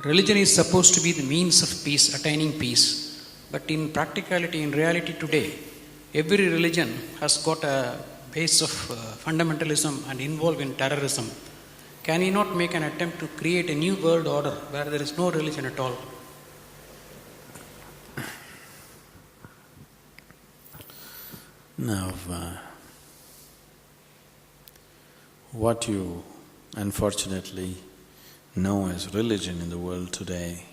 religion is supposed to be the means of peace, attaining peace. But in practicality, in reality today, every religion has got a base of fundamentalism and involved in terrorism. Can he not make an attempt to create a new world order where there is no religion at all? Now, what you unfortunately know as religion in the world today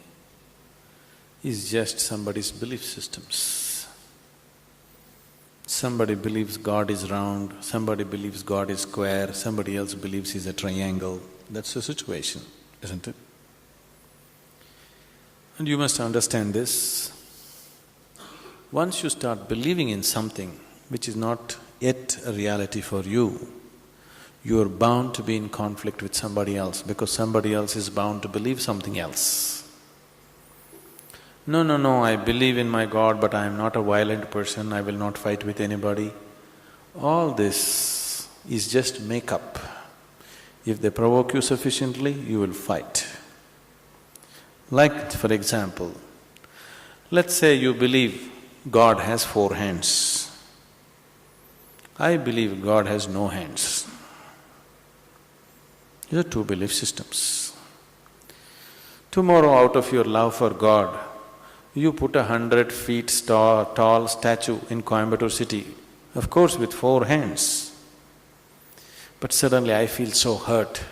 is just somebody's belief systems. Somebody believes God is round, somebody believes God is square, somebody else believes he's a triangle. That's the situation, isn't it? And you must understand this. Once you start believing in something which is not yet a reality for you, you are bound to be in conflict with somebody else because somebody else is bound to believe something else. No, I believe in my God, but I am not a violent person, I will not fight with anybody. All this is just make-up. If they provoke you sufficiently, you will fight. Like, for example, let's say you believe God has 4 hands. I believe God has no hands. These are 2 belief systems. Tomorrow, out of your love for God, you put 100 feet tall statue in Coimbatore city, of course with 4 hands. But suddenly I feel so hurt.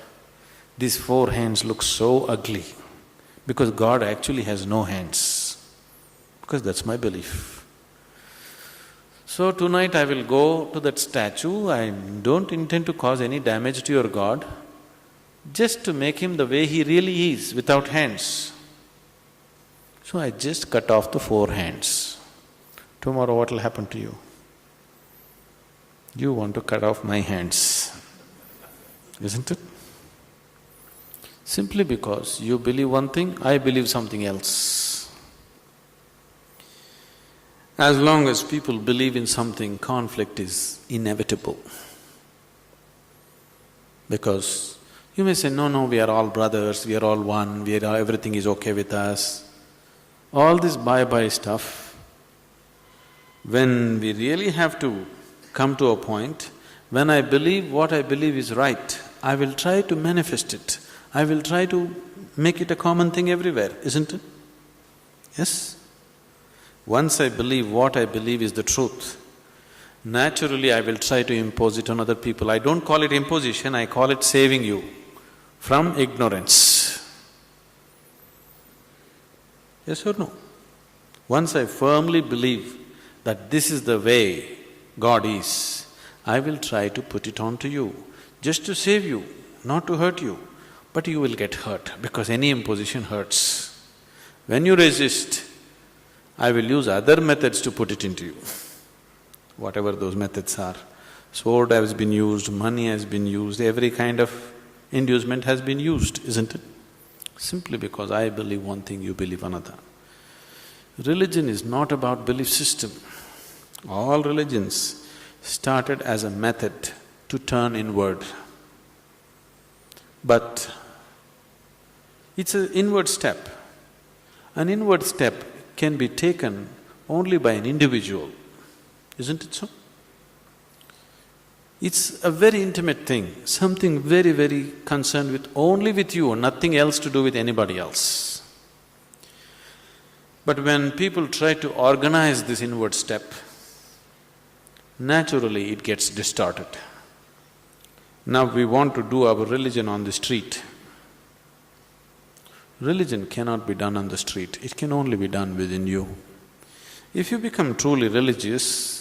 These 4 hands look so ugly because God actually has no hands, because that's my belief. So tonight I will go to that statue, I don't intend to cause any damage to your God, just to make him the way he really is, without hands. So I just cut off the 4 hands. Tomorrow what will happen to you? You want to cut off my hands, isn't it? Simply because you believe one thing, I believe something else. As long as people believe in something, conflict is inevitable. Because you may say, no, we are all brothers, we are all one, everything is okay with us. All this bye-bye stuff, when we really have to come to a point, when I believe what I believe is right, I will try to manifest it. I will try to make it a common thing everywhere, isn't it? Yes? Once I believe what I believe is the truth, naturally I will try to impose it on other people. I don't call it imposition, I call it saving you from ignorance. Yes or no? Once I firmly believe that this is the way God is, I will try to put it on to you, just to save you, not to hurt you. But you will get hurt because any imposition hurts. When you resist, I will use other methods to put it into you, whatever those methods are. Sword has been used, money has been used, every kind of inducement has been used, isn't it? Simply because I believe one thing, you believe another. Religion is not about belief system. All religions started as a method to turn inward. But it's an inward step. An inward step can be taken only by an individual, isn't it so? It's a very intimate thing, something very, very concerned with only with you, nothing else to do with anybody else. But when people try to organize this inward step, naturally it gets distorted. Now we want to do our religion on the street. Religion cannot be done on the street, it can only be done within you. If you become truly religious,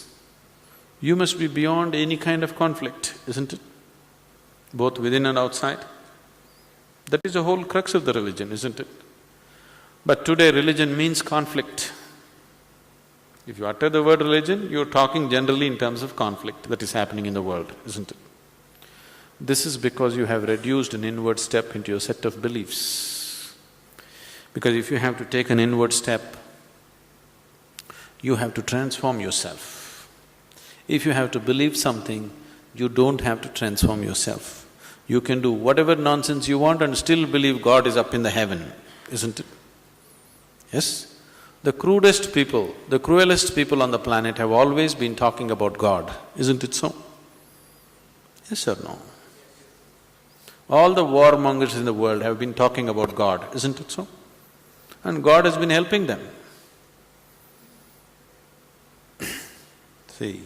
you must be beyond any kind of conflict, isn't it? Both within and outside. That is the whole crux of the religion, isn't it? But today religion means conflict. If you utter the word religion, you're talking generally in terms of conflict that is happening in the world, isn't it? This is because you have reduced an inward step into your set of beliefs. Because if you have to take an inward step, you have to transform yourself. If you have to believe something, you don't have to transform yourself. You can do whatever nonsense you want and still believe God is up in the heaven. isn't it? Yes? The crudest people, the cruelest people on the planet have always been talking about God, isn't it so? Yes or no? All the warmongers in the world have been talking about God, isn't it so? And God has been helping them. See,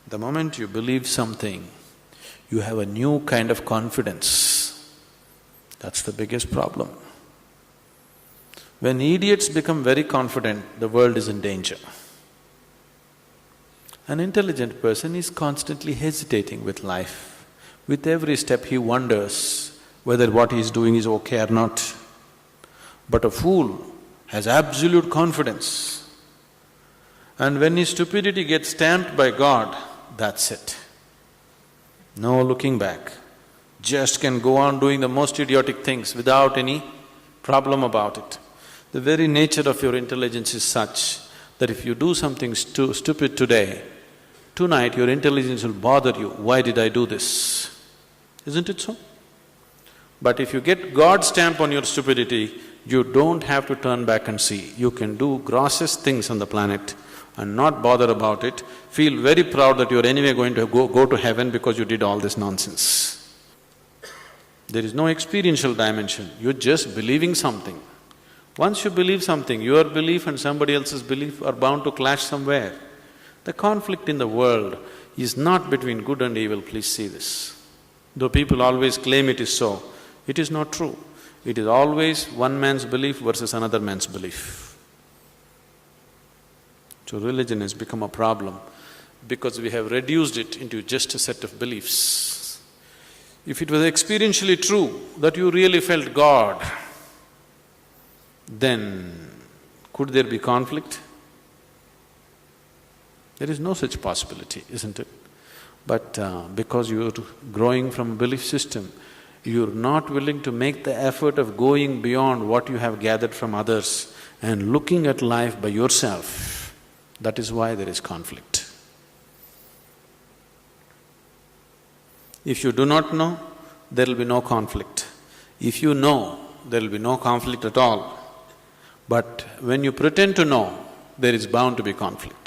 the moment you believe something, you have a new kind of confidence. That's the biggest problem. When idiots become very confident, the world is in danger. An intelligent person is constantly hesitating with life. With every step he wonders whether what he is doing is okay or not. But a fool has absolute confidence. And when his stupidity gets stamped by God, that's it. No looking back. Just can go on doing the most idiotic things without any problem about it. The very nature of your intelligence is such that if you do something stupid today, tonight your intelligence will bother you, why did I do this? Isn't it so? But if you get God's stamp on your stupidity, you don't have to turn back and see. You can do grossest things on the planet and not bother about it, feel very proud that you're anyway going to go to heaven because you did all this nonsense. There is no experiential dimension, you're just believing something. Once you believe something, your belief and somebody else's belief are bound to clash somewhere. The conflict in the world is not between good and evil, please see this. Though people always claim it is so, it is not true. It is always one man's belief versus another man's belief. So religion has become a problem because we have reduced it into just a set of beliefs. If it was experientially true that you really felt God, then could there be conflict? There is no such possibility, isn't it? But because you're growing from a belief system, you're not willing to make the effort of going beyond what you have gathered from others and looking at life by yourself. That is why there is conflict. If you do not know, there will be no conflict. If you know, there will be no conflict at all. But when you pretend to know, there is bound to be conflict.